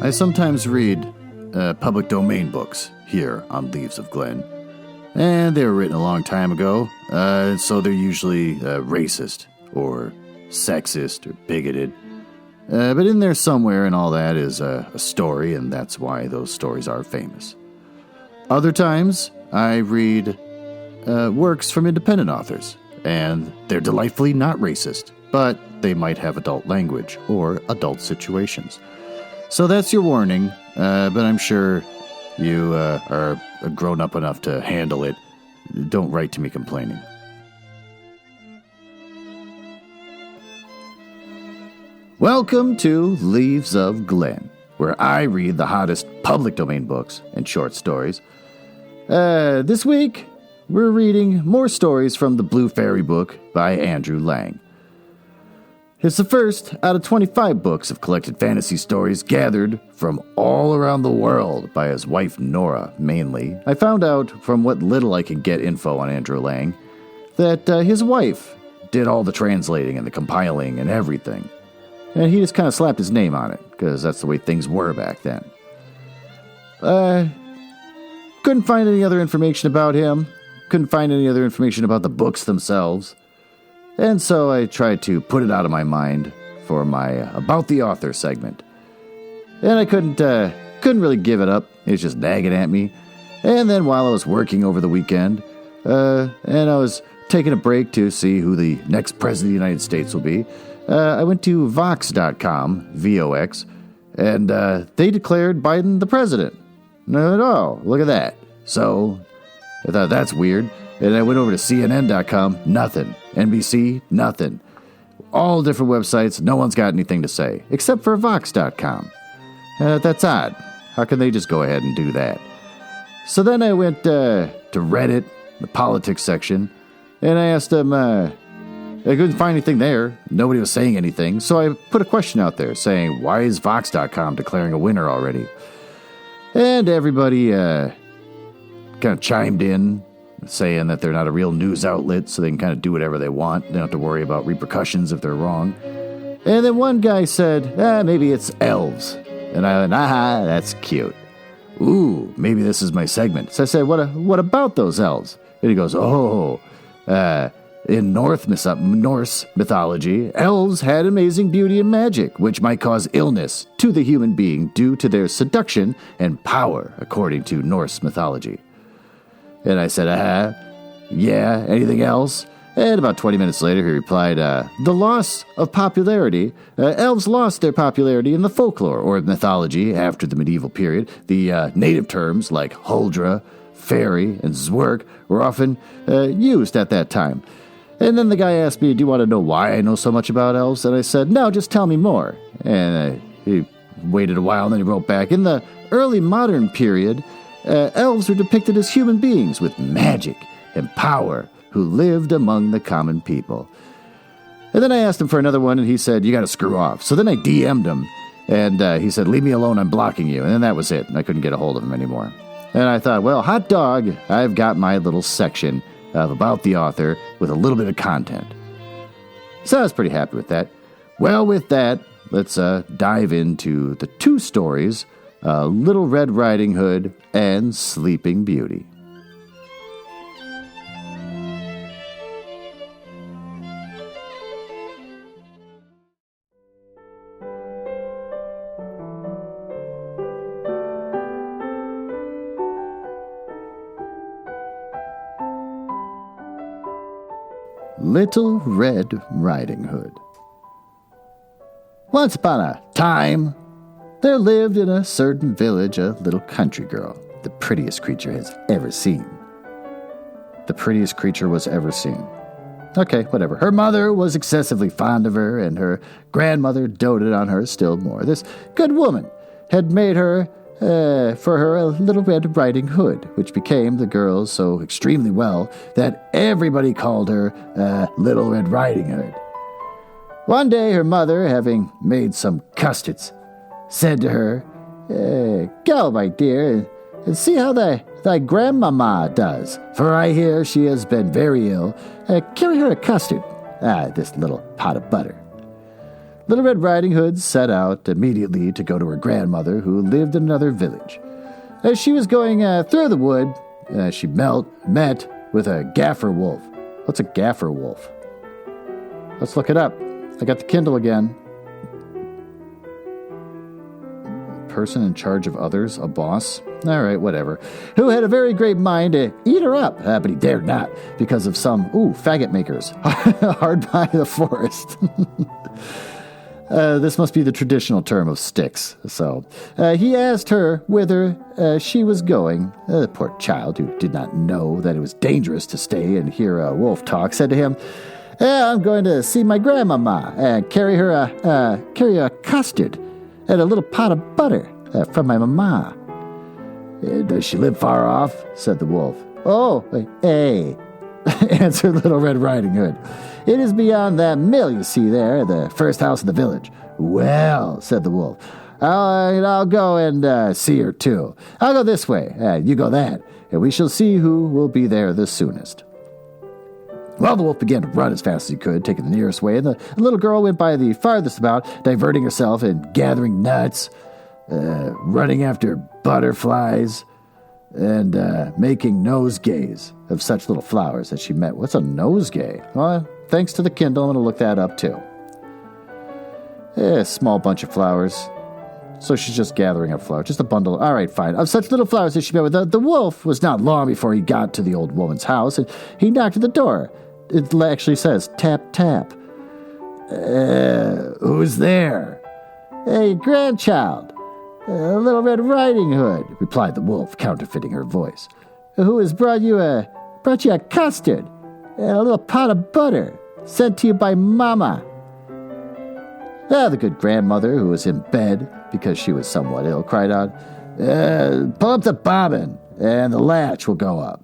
I sometimes read public domain books here on Leaves of Glen, and they were written a long time ago, so they're usually racist or sexist or bigoted. But in there somewhere and all that is a story, and that's why those stories are famous. Other times, I read works from independent authors, and they're delightfully not racist, but they might have adult language or adult situations. So that's your warning, but I'm sure you are grown up enough to handle it. Don't write to me complaining. Welcome to Leaves of Glen, where I read the hottest public domain books and short stories. This week, we're reading more stories from the Blue Fairy book by Andrew Lang. It's the first out of 25 books of collected fantasy stories gathered from all around the world by his wife Nora, mainly. I found out from what little I could get info on Andrew Lang that his wife did all the translating and the compiling and everything. And he just kind of slapped his name on it, because that's the way things were back then. Couldn't find any other information about him. Couldn't find any other information about the books themselves. And so I tried to put it out of my mind for my About the Author segment. And I couldn't really give it up. It was just nagging at me. And then while I was working over the weekend, and I was taking a break to see who the next president of the United States will be, I went to Vox.com, V-O-X, and they declared Biden the president. And I went, oh, look at that. So I thought, that's weird. And I went over to CNN.com, nothing. NBC, nothing. All different websites, no one's got anything to say, except for Vox.com. That's odd. How can they just go ahead and do that? So then I went to Reddit, the politics section, and I asked them, I couldn't find anything there. Nobody was saying anything. So I put a question out there saying, why is Vox.com declaring a winner already? And everybody kind of chimed in, saying that they're not a real news outlet, so they can kind of do whatever they want. They don't have to worry about repercussions if they're wrong. And then one guy said, maybe it's elves. And I went, that's cute. Ooh, maybe this is my segment. So I said, what about those elves? And he goes, in Norse mythology, elves had amazing beauty and magic, which might cause illness to the human being due to their seduction and power, according to Norse mythology. And I said, yeah, anything else? And about 20 minutes later, he replied, the loss of popularity. Elves lost their popularity in the folklore or mythology after the medieval period. The native terms like huldra, fairy, and zwerg were often used at that time. And then the guy asked me, do you want to know why I know so much about elves? And I said, no, just tell me more. And he waited a while, and then he wrote back, in the early modern period, elves were depicted as human beings with magic and power who lived among the common people. And then I asked him for another one, and he said, you got to screw off. So then I DM'd him, and he said, leave me alone, I'm blocking you. And then that was it, and I couldn't get a hold of him anymore. And I thought, well, hot dog, I've got my little section of About the Author with a little bit of content. So I was pretty happy with that. Well, with that, let's dive into the two stories, Little Red Riding Hood and Sleeping Beauty. Little Red Riding Hood. Once upon a time, there lived in a certain village a little country girl, the prettiest creature has ever seen. The prettiest creature was ever seen. Okay, whatever. Her mother was excessively fond of her, and her grandmother doted on her still more. This good woman had made her, for her, a little red riding hood, which became the girl so extremely well that everybody called her Little Red Riding Hood. One day, her mother, having made some custards, said to her, go, my dear, and see how thy grandmama does, for I hear she has been very ill. Carry her a custard, this little pot of butter. Little Red Riding Hood set out immediately to go to her grandmother, who lived in another village. As she was going through the wood, she met with a gaffer wolf. What's a gaffer wolf? Let's look it up. I got the Kindle again. Person in charge of others, a boss. All right, whatever. Who had a very great mind to eat her up, but he dared not because of some, faggot makers hard by the forest. This must be the traditional term of sticks. So he asked her whither she was going. The poor child, who did not know that it was dangerous to stay and hear a wolf talk, said to him, I'm going to see my grandmama and carry a custard and a little pot of butter from my mama. Does she live far off? Said the wolf. Oh, hey, answered Little Red Riding Hood. It is beyond that mill you see there, the first house in the village. Well, said the wolf, I'll go and see her too. I'll go this way, you go that, and we shall see who will be there the soonest. Well, the wolf began to run as fast as he could, taking the nearest way, and the little girl went by the farthest about, diverting herself and gathering nuts, running after butterflies, and making nosegays of such little flowers that she met. What's a nosegay? Well, thanks to the Kindle, I'm going to look that up too. A small bunch of flowers. So she's just gathering up flowers, just a bundle. All right, fine. Of such little flowers that she met with. The wolf was not long before he got to the old woman's house, and he knocked at the door. It actually says, tap, tap. Who's there? Hey, grandchild. Little Red Riding Hood, replied the wolf, counterfeiting her voice. Who has brought you a custard and a little pot of butter sent to you by Mama. The good grandmother, who was in bed because she was somewhat ill, cried out, pull up the bobbin, and the latch will go up.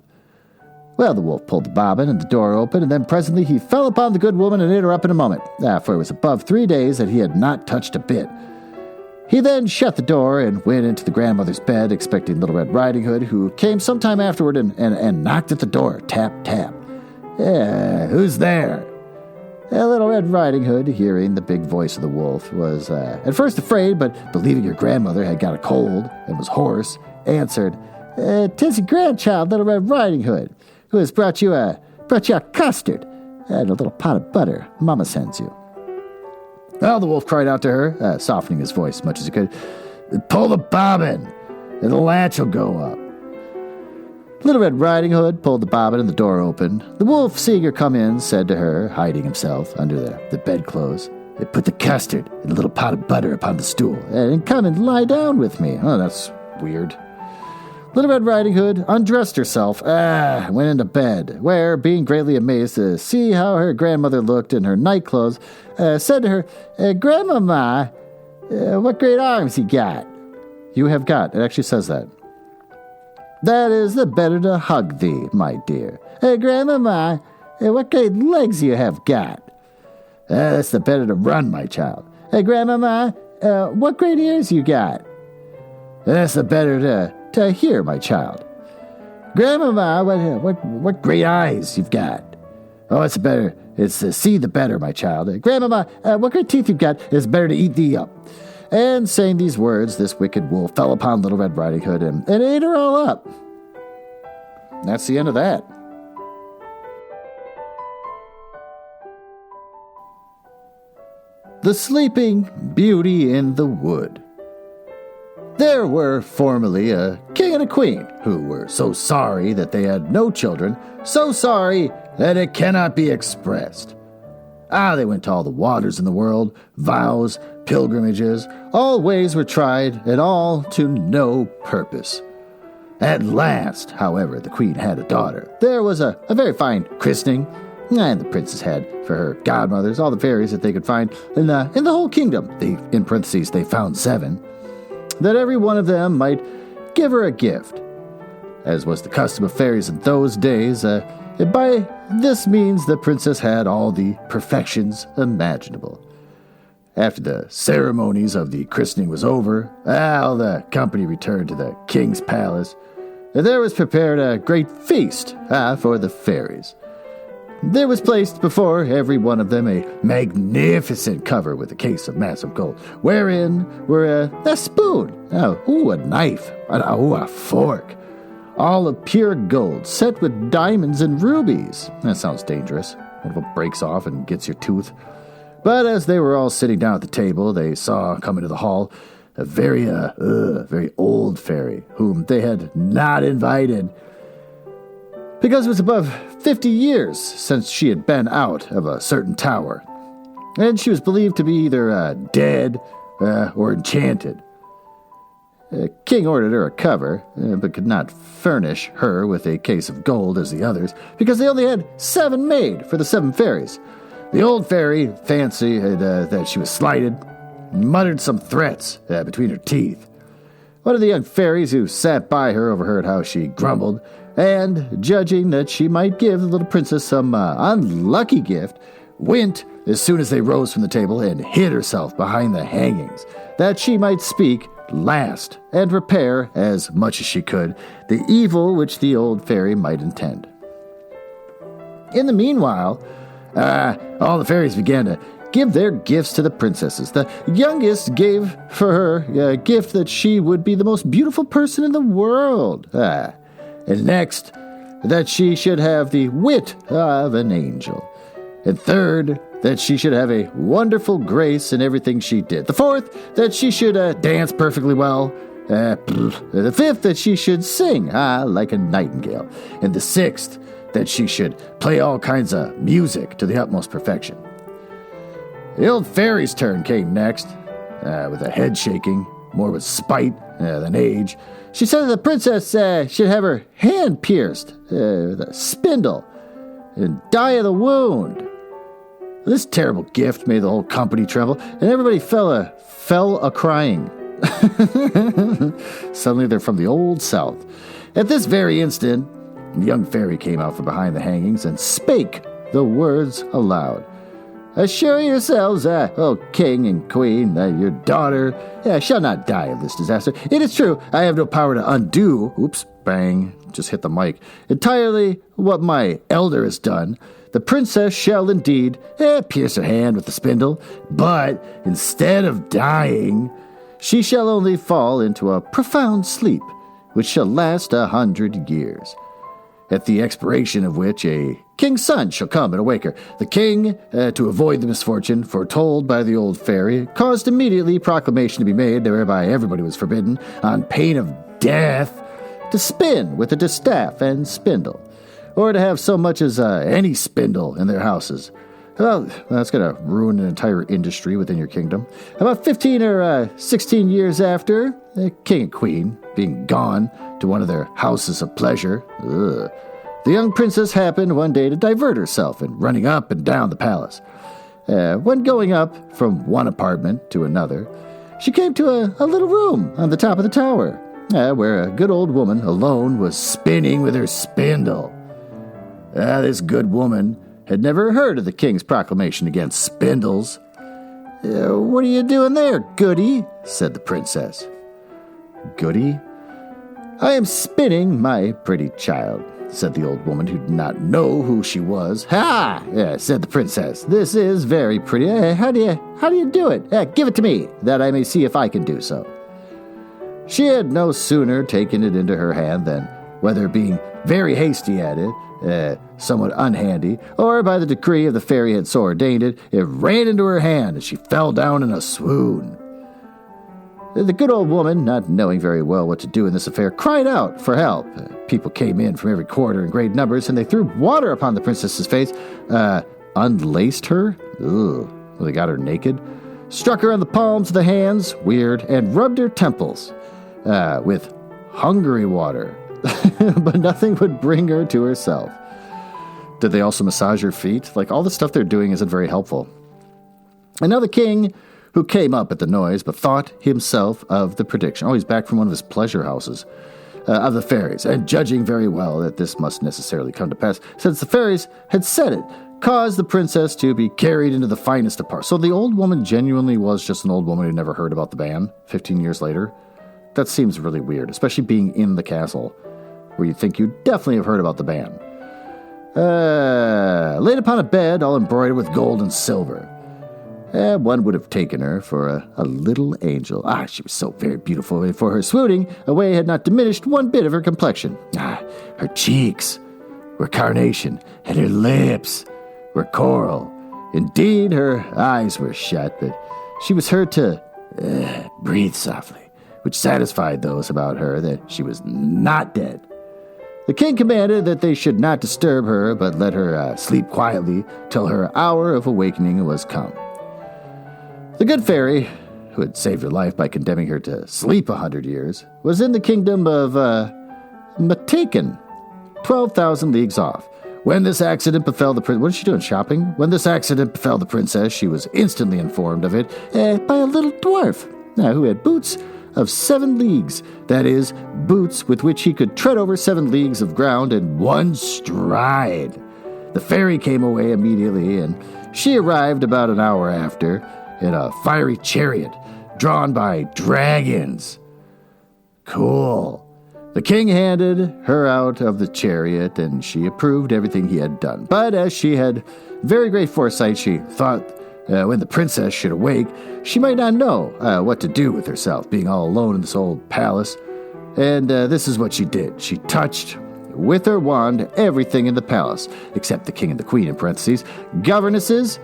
Well, the wolf pulled the bobbin, and the door opened, and then presently he fell upon the good woman and ate her up in a moment, for it was above 3 days that he had not touched a bit. He then shut the door and went into the grandmother's bed, expecting Little Red Riding Hood, who came sometime afterward and knocked at the door, tap, tap. Who's there? Little Red Riding Hood, hearing the big voice of the wolf, was at first afraid, but believing her grandmother had got a cold and was hoarse, answered, "'Tis your grandchild, Little Red Riding Hood, who has brought you a custard and a little pot of butter. Mama sends you." Well, the wolf cried out to her, softening his voice as much as he could, "Pull the bobbin, and the latch will go up." Little Red Riding Hood pulled the bobbin and the door opened. The wolf, seeing her come in, said to her, hiding himself under the bedclothes, "Put the custard and a little pot of butter upon the stool, and come and lie down with me." Oh, that's weird. Little Red Riding Hood undressed herself, went into bed, where, being greatly amazed to see how her grandmother looked in her nightclothes, said to her, "Grandmama, what great arms you got." You have got. It actually says that. "That is the better to hug thee, my dear." "Grandmama, what great legs you have got." "That's the better to run, my child." "Grandmama, what great ears you got." "That's the better to hear, my child." "Grandmama, what great eyes you've got." "Oh, it's to see the better, my child." "Grandmama, what great teeth you've got. It's better to eat thee up." And saying these words, this wicked wolf fell upon Little Red Riding Hood and ate her all up. That's the end of that. The Sleeping Beauty in the Wood. There were formerly a king and a queen who were so sorry that they had no children, so sorry that it cannot be expressed. They went to all the waters in the world, vows, pilgrimages, all ways were tried, and all to no purpose. At last, however, the queen had a daughter. There was a very fine christening, and the princess had for her godmothers all the fairies that they could find in the whole kingdom. In parentheses, they found 7, that every one of them might give her a gift. As was the custom of fairies in those days, by this means the princess had all the perfections imaginable. After the ceremonies of the christening was over, all the company returned to the king's palace. There was prepared a great feast for the fairies. There was placed before every one of them a magnificent cover with a case of massive gold, wherein were a spoon, a knife, a fork, all of pure gold, set with diamonds and rubies. That sounds dangerous. What if it breaks off and gets your tooth? But as they were all sitting down at the table, they saw come into the hall a very old fairy, whom they had not invited, because it was above 50 years since she had been out of a certain tower, and she was believed to be either dead or enchanted. King ordered her a cover, but could not furnish her with a case of gold as the others, because they only had 7 made for the 7 fairies. The old fairy fancied that she was slighted, and muttered some threats between her teeth. One of the young fairies who sat by her overheard how she grumbled, and, judging that she might give the little princess some unlucky gift, went as soon as they rose from the table and hid herself behind the hangings, that she might speak last and repair, as much as she could, the evil which the old fairy might intend. In the meanwhile, all the fairies began to give their gifts to the princesses. The youngest gave for her a gift that she would be the most beautiful person in the world. And next, that she should have the wit of an angel. And third, that she should have a wonderful grace in everything she did. The fourth, that she should dance perfectly well. The fifth, that she should sing like a nightingale. And the sixth, that she should play all kinds of music to the utmost perfection. The old fairy's turn came next, with a head shaking, more with spite than age. She said that the princess should have her hand pierced with a spindle and die of the wound. This terrible gift made the whole company tremble, and everybody fell a-crying. Suddenly they're from the old South. At this very instant, the young fairy came out from behind the hangings and spake the words aloud. Assure yourselves, O king and queen, that your daughter shall not die of this disaster. It is true, I have no power to undo, just hit the mic, entirely what my elder has done. The princess shall indeed pierce her hand with the spindle, but instead of dying, she shall only fall into a profound sleep, which shall last 100 years. At the expiration of which a king's son shall come and awake her. The king, to avoid the misfortune foretold by the old fairy, caused immediately proclamation to be made, whereby everybody was forbidden, on pain of death, to spin with a distaff and spindle, or to have so much as any spindle in their houses. Well, that's going to ruin an entire industry within your kingdom. About 15 or 16 years after, the king and queen being gone to one of their houses of pleasure, the young princess happened one day to divert herself in running up and down the palace. When going up from one apartment to another, she came to a little room on the top of the tower, where a good old woman alone was spinning with her spindle. This good woman had never heard of the king's proclamation against spindles. What are you doing there, goody? Said the princess. Goody? I am spinning, my pretty child, said the old woman, who did not know who she was. Ha! Said the princess. This is very pretty. How do you do it? Give it to me, that I may see if I can do so. She had no sooner taken it into her hand than, whether being very hasty at it, somewhat unhandy, or by the decree of the fairy had so ordained it, it ran into her hand, and she fell down in a swoon. The good old woman, not knowing very well what to do in this affair, cried out for help. People came in from every quarter in great numbers, and they threw water upon the princess's face, unlaced her, they got her naked, struck her on the palms of the hands, and rubbed her temples with hungry water, but nothing would bring her to herself. Did they also massage her feet? All the stuff they're doing isn't very helpful. And now the king, who came up at the noise, bethought himself of the prediction. He's back from one of his pleasure houses, of the fairies, and judging very well that this must necessarily come to pass, since the fairies had said it, caused the princess to be carried into the finest apartment. So the old woman genuinely was just an old woman who never heard about the ban 15 years later. That seems really weird, especially being in the castle, where you'd think you'd definitely have heard about the ban. laid upon a bed all embroidered with gold and silver. One would have taken her for a little angel. She was so very beautiful, and for her swooning away had not diminished one bit of her complexion. Her cheeks were carnation, and her lips were coral. Indeed, her eyes were shut, but she was heard to breathe softly, which satisfied those about her that she was not dead. The king commanded that they should not disturb her, but let her sleep quietly till her hour of awakening was come. The good fairy, who had saved her life by condemning her to sleep 100 years, was in the kingdom of Mataken, 12,000 leagues off. When this accident befell the princess... What is she doing, shopping? When this accident befell the princess, she was instantly informed of it by a little dwarf who had boots of 7 leagues. That is, boots with which he could tread over 7 leagues of ground in one stride. The fairy came away immediately, and she arrived about an hour after in a fiery chariot drawn by dragons. Cool. The king handed her out of the chariot, and she approved everything he had done. But as she had very great foresight, she thought when the princess should awake, she might not know what to do with herself, being all alone in this old palace. And this is what she did. She touched with her wand everything in the palace, except the king and the queen, in parentheses, governesses,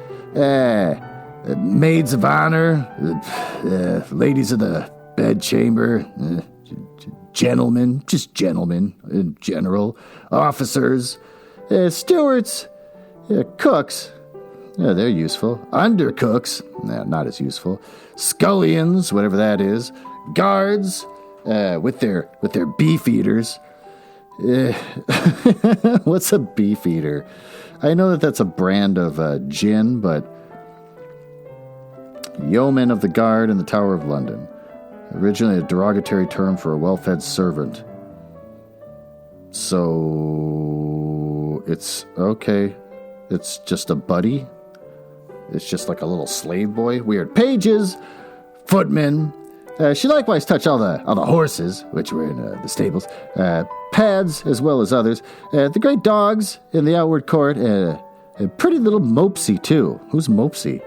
maids of honor, ladies of the bedchamber, gentlemen, just gentlemen in general, officers, stewards, cooks, they're useful, undercooks, not as useful, scullions, whatever that is, guards, with their beef eaters. What's a beef eater? I know that that's a brand of gin, but yeoman of the guard in the Tower of London. Originally a derogatory term for a well-fed servant. So, it's okay. It's just a buddy. It's just like a little slave boy. Weird. Pages, footmen. She likewise touched all the horses, which were in the stables. Pads, as well as others. The great dogs in the outward court. A pretty little Mopsy, too. Who's Mopsy?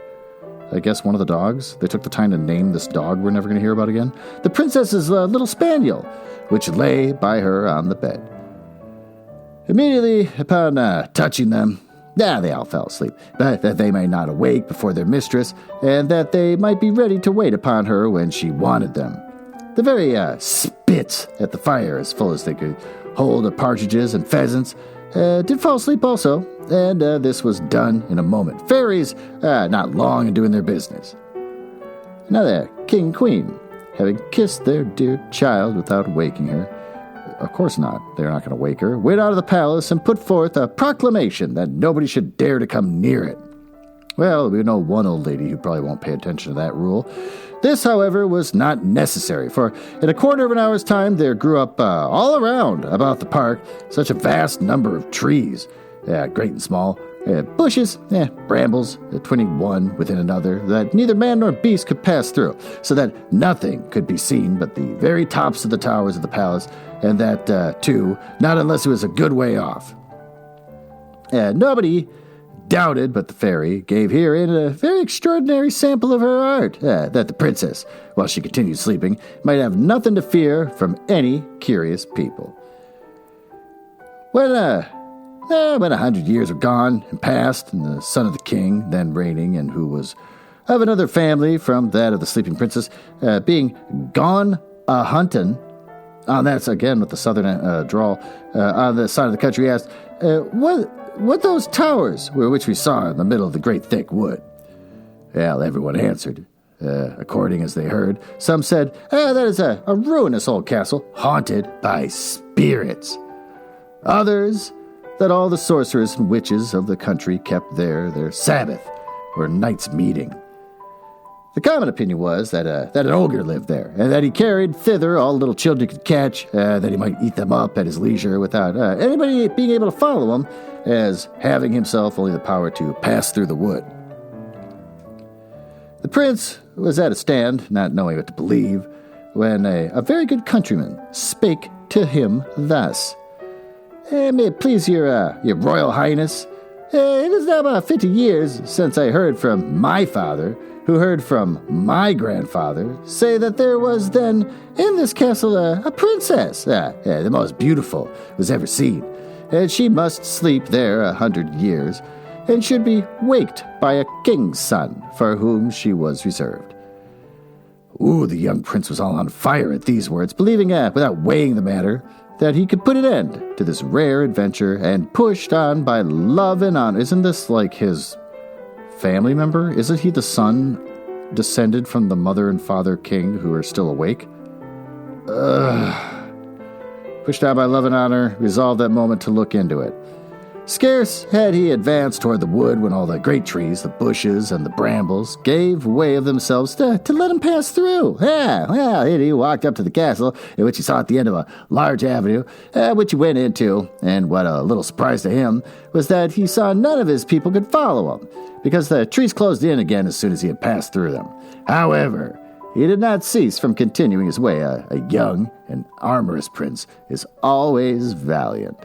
I guess one of the dogs. They took the time to name this dog we're never going to hear about again. The princess's little spaniel, which lay by her on the bed. Immediately upon touching them, they all fell asleep, but that they might not awake before their mistress, and that they might be ready to wait upon her when she wanted them. The very spits at the fire, as full as they could hold of partridges and pheasants, did fall asleep also, and this was done in a moment. Fairies not long in doing their business. Now the king and queen, having kissed their dear child without waking her, of course not, they're not going to wake her, went out of the palace and put forth a proclamation that nobody should dare to come near it. Well, we know one old lady who probably won't pay attention to that rule. This, however, was not necessary, for in a quarter of an hour's time there grew up all around about the park such a vast number of trees, great and small, bushes, brambles, twining one within another, that neither man nor beast could pass through, so that nothing could be seen but the very tops of the towers of the palace, and that, too, not unless it was a good way off. Nobody doubted but the fairy gave herein a very extraordinary sample of her art, that the princess, while she continued sleeping, might have nothing to fear from any curious people. When 100 years were gone and passed, and the son of the king, then reigning, and who was of another family from that of the sleeping princess, being gone a-hunting, that's again with the southern drawl, on the side of the country, asked, what those towers were which we saw in the middle of the great thick wood? Well, everyone answered, according as they heard. Some said, that is a ruinous old castle, haunted by spirits. Others, that all the sorcerers and witches of the country kept there their Sabbath, or night's meeting. The common opinion was that an ogre lived there, and that he carried thither all little children could catch, that he might eat them up at his leisure without anybody being able to follow him, as having himself only the power to pass through the wood. The prince was at a stand, not knowing what to believe, when a very good countryman spake to him thus. May it please your Royal Highness, it is now about 50 years since I heard from my father, who heard from my grandfather, say that there was then in this castle a princess, the most beautiful was ever seen, and she must sleep there 100 years, and should be waked by a king's son, for whom she was reserved. Ooh, the young prince was all on fire at these words, believing, without weighing the matter, that he could put an end to this rare adventure, and pushed on by love and honor. Isn't this like his family member? Isn't he the son descended from the mother and father king who are still awake? Pushed on by love and honor, resolved that moment to look into it. Scarce had he advanced toward the wood when all the great trees, the bushes, and the brambles gave way of themselves to let him pass through. And he walked up to the castle, which he saw at the end of a large avenue, which he went into, and what a little surprise to him was that he saw none of his people could follow him, because the trees closed in again as soon as he had passed through them. However, he did not cease from continuing his way. A young and amorous prince is always valiant.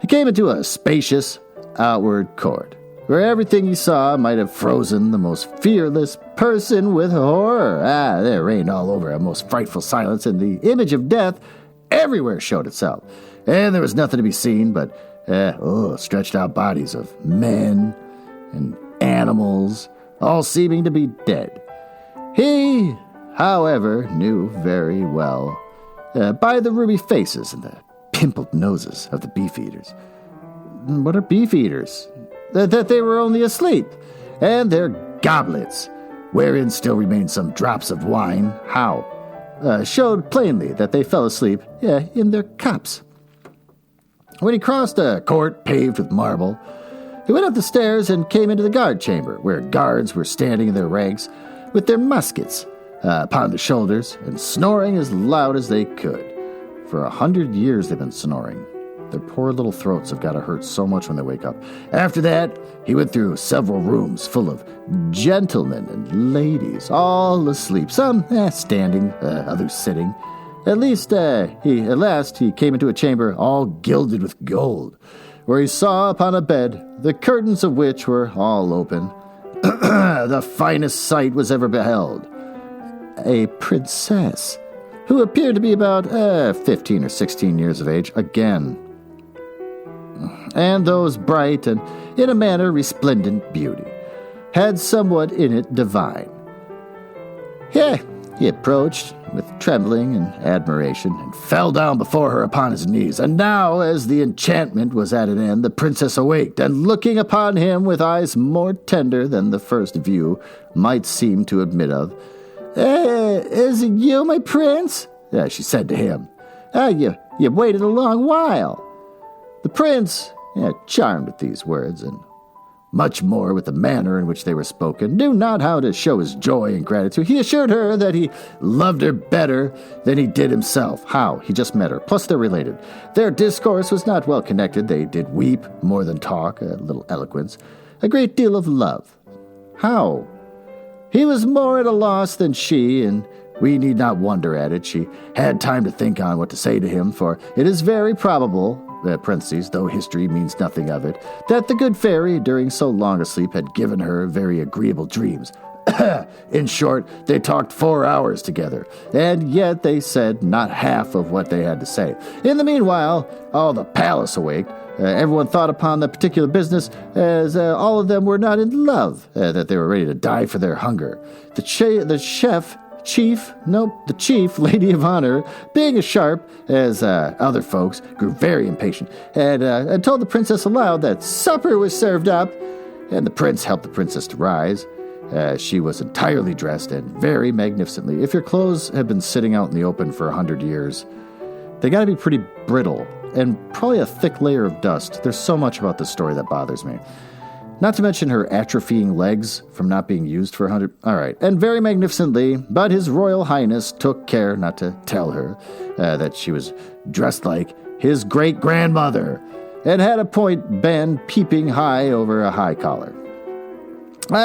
He came into a spacious outward court, where everything he saw might have frozen the most fearless person with horror. There reigned all over a most frightful silence, and the image of death everywhere showed itself. And there was nothing to be seen but stretched out bodies of men and animals, all seeming to be dead. He, however, knew very well, by the ruby faces and the pimpled noses of the beef-eaters. What are beef-eaters? That they were only asleep, and their goblets, wherein still remained some drops of wine, showed plainly that they fell asleep in their cups. When he crossed a court paved with marble, he went up the stairs and came into the guard chamber, where guards were standing in their ranks with their muskets upon their shoulders and snoring as loud as they could. For 100 years they've been snoring. Their poor little throats have got to hurt so much when they wake up. After that, he went through several rooms full of gentlemen and ladies, all asleep, some standing, others sitting. At last he came into a chamber all gilded with gold, where he saw upon a bed the curtains of which were all open. The finest sight was ever beheld. A princess, who appeared to be about 15 or 16 years of age, again. And those bright and, in a manner, resplendent beauty had somewhat in it divine. He approached with trembling and admiration, and fell down before her upon his knees. And now, as the enchantment was at an end, the princess awaked, and looking upon him with eyes more tender than the first view might seem to admit of, "Is it you, my prince?" she said to him. You waited a long while." The prince, charmed with these words, and much more with the manner in which they were spoken, knew not how to show his joy and gratitude. He assured her that he loved her better than he did himself. How? He just met her. Plus they're related. Their discourse was not well connected. They did weep more than talk, a little eloquence, a great deal of love. How? He was more at a loss than she, and we need not wonder at it. She had time to think on what to say to him, for it is very probable, parentheses, though history means nothing of it, that the good fairy, during so long a sleep, had given her very agreeable dreams. In short, they talked 4 hours together, and yet they said not half of what they had to say. In the meanwhile, all the palace awaked. Everyone thought upon the particular business, as all of them were not in love, that they were ready to die for their hunger. The chief lady of honor, being as sharp as other folks, grew very impatient, and told the princess aloud that supper was served up, and the prince helped the princess to rise. She was entirely dressed and very magnificently. If your clothes have been sitting out in the open for 100 years, they got to be pretty brittle, and probably a thick layer of dust. There's so much about this story that bothers me. Not to mention her atrophying legs from not being used for 100... All right. And very magnificently, but His Royal Highness took care not to tell her that she was dressed like his great-grandmother and had a point band peeping high over a high collar.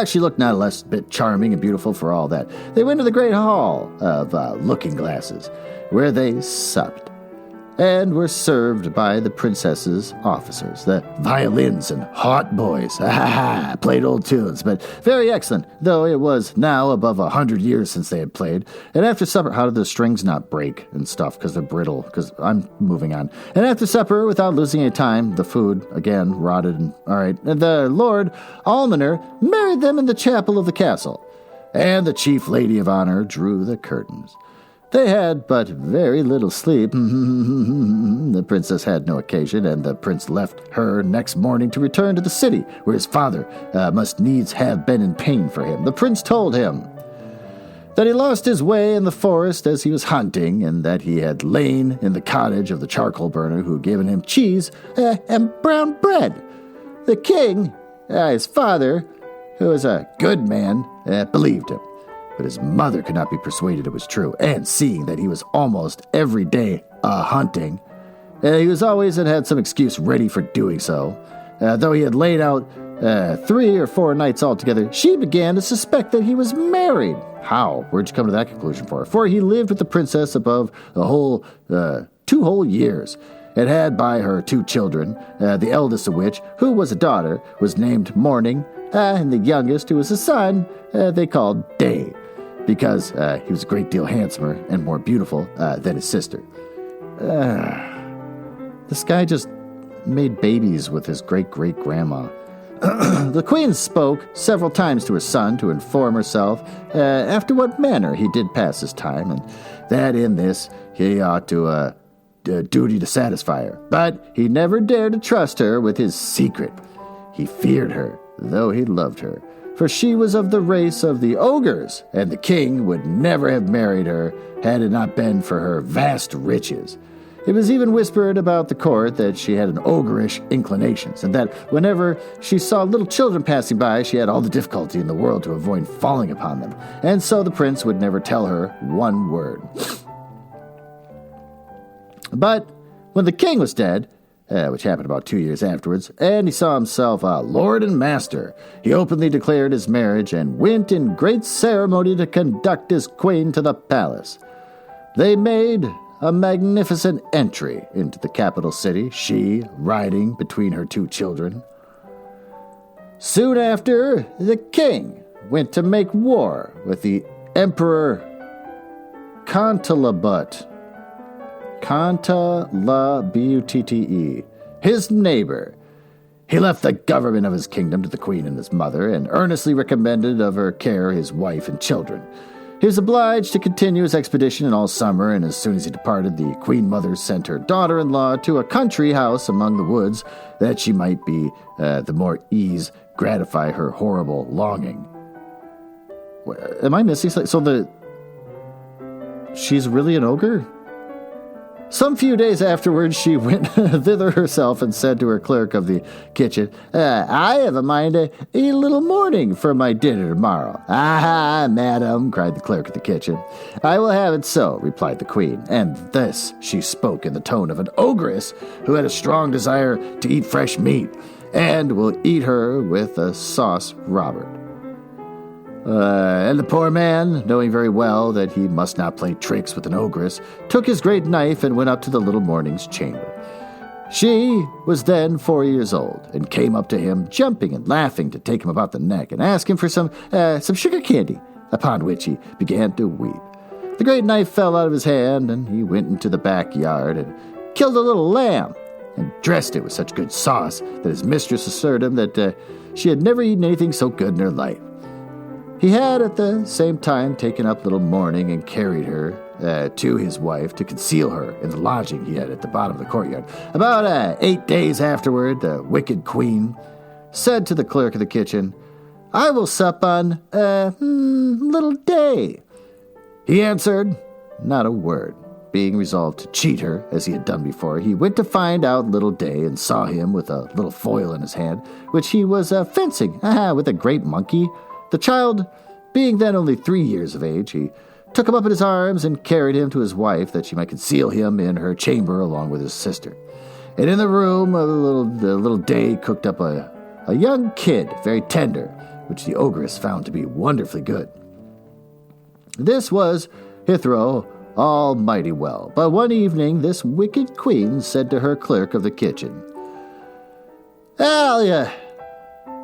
She looked not less bit charming and beautiful for all that. They went to the great hall of looking-glasses, where they supped. and were served by the princess's officers, the violins and hot boys. Played old tunes, but very excellent, though it was now above 100 years since they had played. And after supper, how did the strings not break and stuff, because they're brittle, because I'm moving on. And after supper, without losing any time, the food, again, rotted, and all right, and the Lord Almoner married them in the chapel of the castle, and the chief lady of honor drew the curtains. They had but very little sleep. The princess had no occasion, and the prince left her next morning to return to the city, where his father must needs have been in pain for him. The prince told him that he lost his way in the forest as he was hunting, and that he had lain in the cottage of the charcoal burner, who had given him cheese and brown bread. The king, his father, who was a good man, believed him. But his mother could not be persuaded it was true, and seeing that he was almost every day hunting, he was always and had some excuse ready for doing so. Though he had laid out 3 or 4 nights altogether, she began to suspect that he was married. How? Where'd you come to that conclusion for? For he lived with the princess above the whole 2 whole years, and had by her 2 children, the eldest of which, who was a daughter, was named Morning, and the youngest, who was a son, they called Day, because he was a great deal handsomer and more beautiful than his sister. This guy just made babies with his great-great-grandma. The queen spoke several times to her son to inform herself after what manner he did pass his time, and that in this he ought to duty to satisfy her. But he never dared to trust her with his secret. He feared her, though he loved her, for she was of the race of the ogres, and the king would never have married her had it not been for her vast riches. It was even whispered about the court that she had an ogreish inclinations, and that whenever she saw little children passing by, she had all the difficulty in the world to avoid falling upon them, and so the prince would never tell her one word. But when the king was dead, which happened about 2 years afterwards, and he saw himself lord and master, he openly declared his marriage and went in great ceremony to conduct his queen to the palace. They made a magnificent entry into the capital city, she riding between her 2 children. Soon after, the king went to make war with the Emperor Cantalabute, his neighbor. He left the government of his kingdom to the queen and his mother, and earnestly recommended of her care his wife and children. He was obliged to continue his expedition in all summer, and as soon as he departed, the queen mother sent her daughter-in-law to a country house among the woods, that she might be the more ease gratify her horrible longing. Am I missing something? So she's really an ogre? Some few days afterwards, she went thither herself and said to her clerk of the kitchen, I have a mind to eat a little morning for my dinner tomorrow. Ah, madam, cried the clerk of the kitchen. I will have it so, replied the queen, and this she spoke in the tone of an ogress who had a strong desire to eat fresh meat, and will eat her with a sauce Robert. And the poor man, knowing very well that he must not play tricks with an ogress, took his great knife and went up to the little morning's chamber. She was then 4 years old, and came up to him, jumping and laughing, to take him about the neck and ask him for some sugar candy, upon which he began to weep. The great knife fell out of his hand, and he went into the backyard and killed a little lamb, and dressed it with such good sauce that his mistress assured him that she had never eaten anything so good in her life. He had at the same time taken up little Morning and carried her to his wife to conceal her in the lodging he had at the bottom of the courtyard. About 8 days afterward, the wicked queen said to the clerk of the kitchen, I will sup on little Day. He answered not a word. Being resolved to cheat her, as he had done before, he went to find out little Day, and saw him with a little foil in his hand, which he was fencing with a great monkey. The child, being then only 3 years of age, he took him up in his arms and carried him to his wife, that she might conceal him in her chamber along with his sister. And in the room, the little Day cooked up a young kid, very tender, which the ogress found to be wonderfully good. This was Hithro all mighty well. But one evening, this wicked queen said to her clerk of the kitchen, "Well,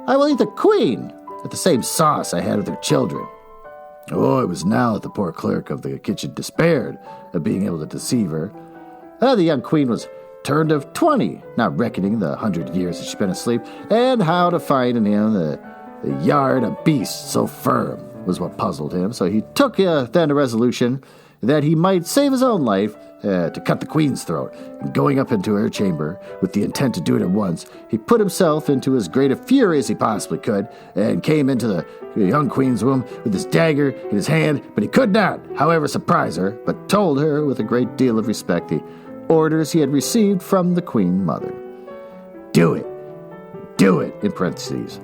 I will eat the queen with the same sauce I had with her children." Oh, it was now that the poor clerk of the kitchen despaired of being able to deceive her. The young queen was turned of 20, not reckoning the 100 years that she'd been asleep, and how to find in him the yard of beast so firm was what puzzled him. So he took then a resolution that he might save his own life to cut the queen's throat. And going up into her chamber with the intent to do it at once, he put himself into as great a fury as he possibly could and came into the young queen's room with his dagger in his hand, but he could not, however, surprise her, but told her with a great deal of respect the orders he had received from the queen mother. Do it, in parentheses,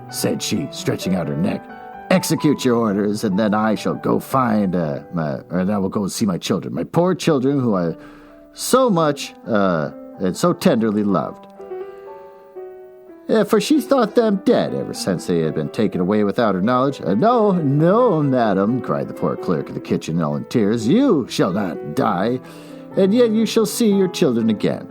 said she, stretching out her neck. Execute your orders, and then I shall go find, and I will go see my children, my poor children who I so much and so tenderly loved. For she thought them dead ever since they had been taken away without her knowledge. No, madam, cried the poor clerk of the kitchen, all in tears. You shall not die, and yet you shall see your children again.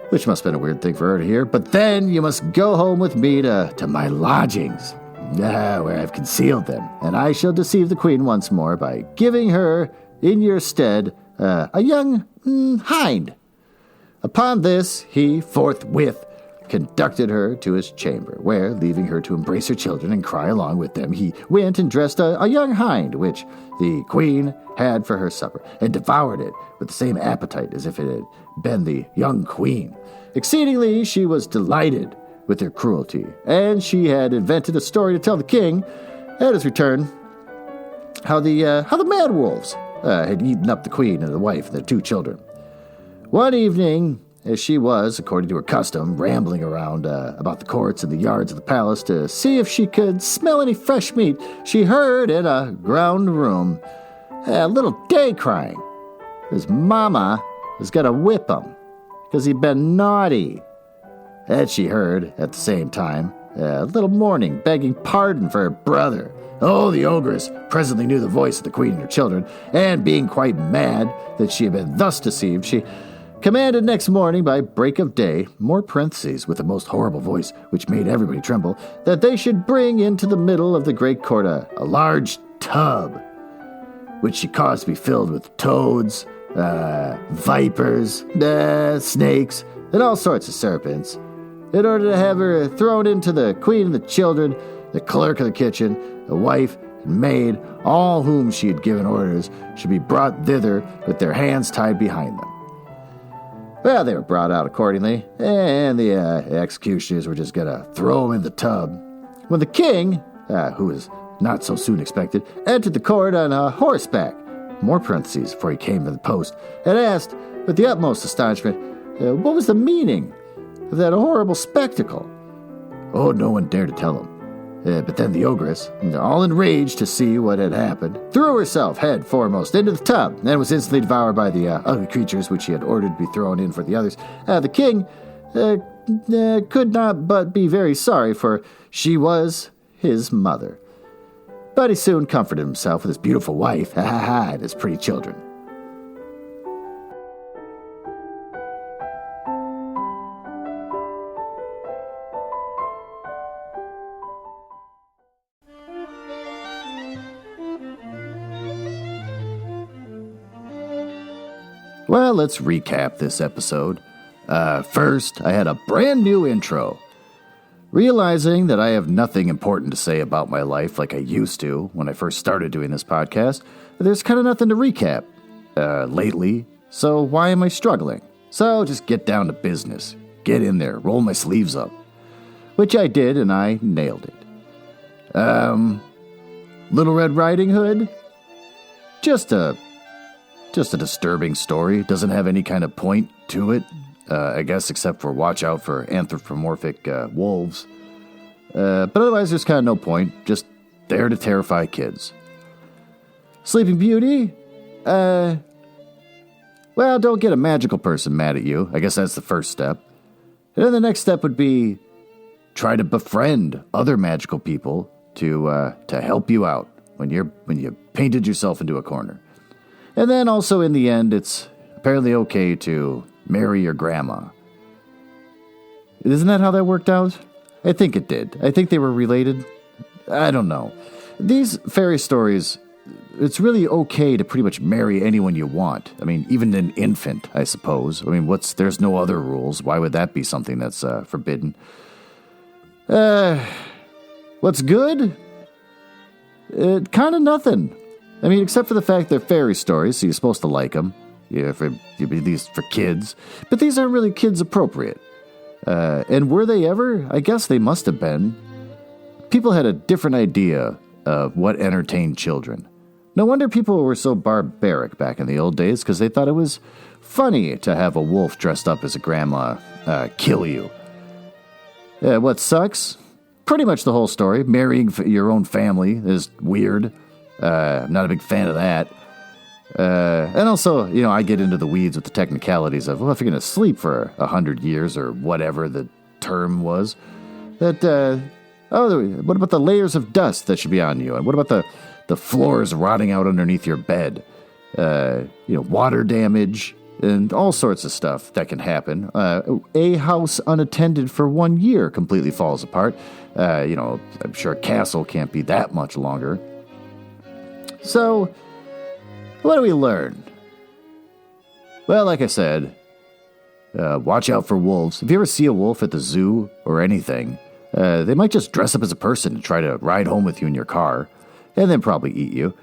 Which must have been a weird thing for her to hear. But then you must go home with me to my lodgings, where I've concealed them, and I shall deceive the queen once more by giving her, in your stead, a young hind. Upon this, he forthwith conducted her to his chamber, where, leaving her to embrace her children and cry along with them, he went and dressed a young hind, which the queen had for her supper, and devoured it with the same appetite as if it had been the young queen. Exceedingly she was delighted with their cruelty, and she had invented a story to tell the king at his return how the mad wolves had eaten up the queen and the wife and their 2 children. One evening, as she was, according to her custom, rambling around about the courts and the yards of the palace to see if she could smell any fresh meat, she heard in a ground room a little day crying. His mama was going to whip him because he'd been naughty. And she heard, at the same time, a little mourning, begging pardon for her brother. Oh, the ogress presently knew the voice of the queen and her children, and being quite mad that she had been thus deceived, she commanded next morning by break of day, more parentheses with a most horrible voice, which made everybody tremble, that they should bring into the middle of the great court a large tub, which she caused to be filled with toads, vipers, snakes, and all sorts of serpents, in order to have her thrown into the queen and the children, the clerk of the kitchen, the wife and maid, all whom she had given orders should be brought thither with their hands tied behind them. Well, they were brought out accordingly, and the executioners were just going to throw them in the tub, when the king, who was not so soon expected, entered the court on horseback, more parentheses, for he came to the post, and asked, with the utmost astonishment, what was the meaning of that horrible spectacle? Oh, no one dared to tell him. But then the ogress, all enraged to see what had happened, threw herself head foremost into the tub, and was instantly devoured by the ugly creatures which she had ordered to be thrown in for the others. The king could not but be very sorry, for she was his mother. But he soon comforted himself with his beautiful wife, and his pretty children. Well, let's recap this episode. First, I had a brand new intro. Realizing that I have nothing important to say about my life like I used to when I first started doing this podcast, there's kind of nothing to recap lately, so why am I struggling? So just get down to business. Get in there, roll my sleeves up. Which I did, and I nailed it. Little Red Riding Hood? Just a disturbing story. Doesn't have any kind of point to it, I guess, except for watch out for anthropomorphic wolves. But otherwise, there's kind of no point. Just there to terrify kids. Sleeping Beauty? Well, don't get a magical person mad at you. I guess that's the first step. And then the next step would be try to befriend other magical people to help you out when you painted yourself into a corner. And then also in the end, it's apparently okay to marry your grandma. Isn't that how that worked out? I think it did. I think they were related. I don't know. These fairy stories, it's really okay to pretty much marry anyone you want. I mean, even an infant, I suppose. I mean, there's no other rules. Why would that be something that's forbidden? What's good? Kind of nothing. I mean, except for the fact they're fairy stories, so you're supposed to like them. These for kids. But these aren't really kids appropriate. And were they ever? I guess they must have been. People had a different idea of what entertained children. No wonder people were so barbaric back in the old days, because they thought it was funny to have a wolf dressed up as a grandma kill you. What sucks? Pretty much the whole story. Marrying your own family is weird. I'm not a big fan of that. And also, I get into the weeds with the technicalities of, well, if you're going to sleep for 100 years or whatever the term was, what about the layers of dust that should be on you? And what about the floors rotting out underneath your bed? Water damage and all sorts of stuff that can happen. A house unattended for 1 year completely falls apart. I'm sure a castle can't be that much longer. So, what do we learn? Well, like I said, watch out for wolves. If you ever see a wolf at the zoo or anything, they might just dress up as a person and try to ride home with you in your car, and then probably eat you.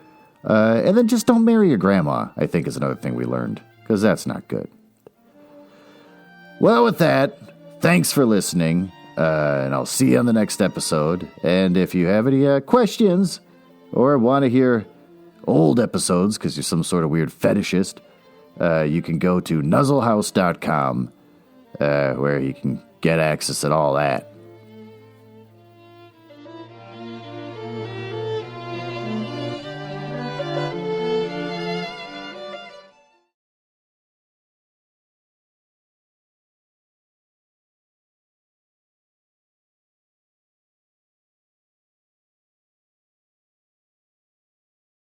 And then just don't marry your grandma, I think is another thing we learned, because that's not good. Well, with that, thanks for listening, and I'll see you on the next episode. And if you have any questions or want to hear old episodes because you're some sort of weird fetishist, you can go to nuzzlehouse.com, where you can get access to all that.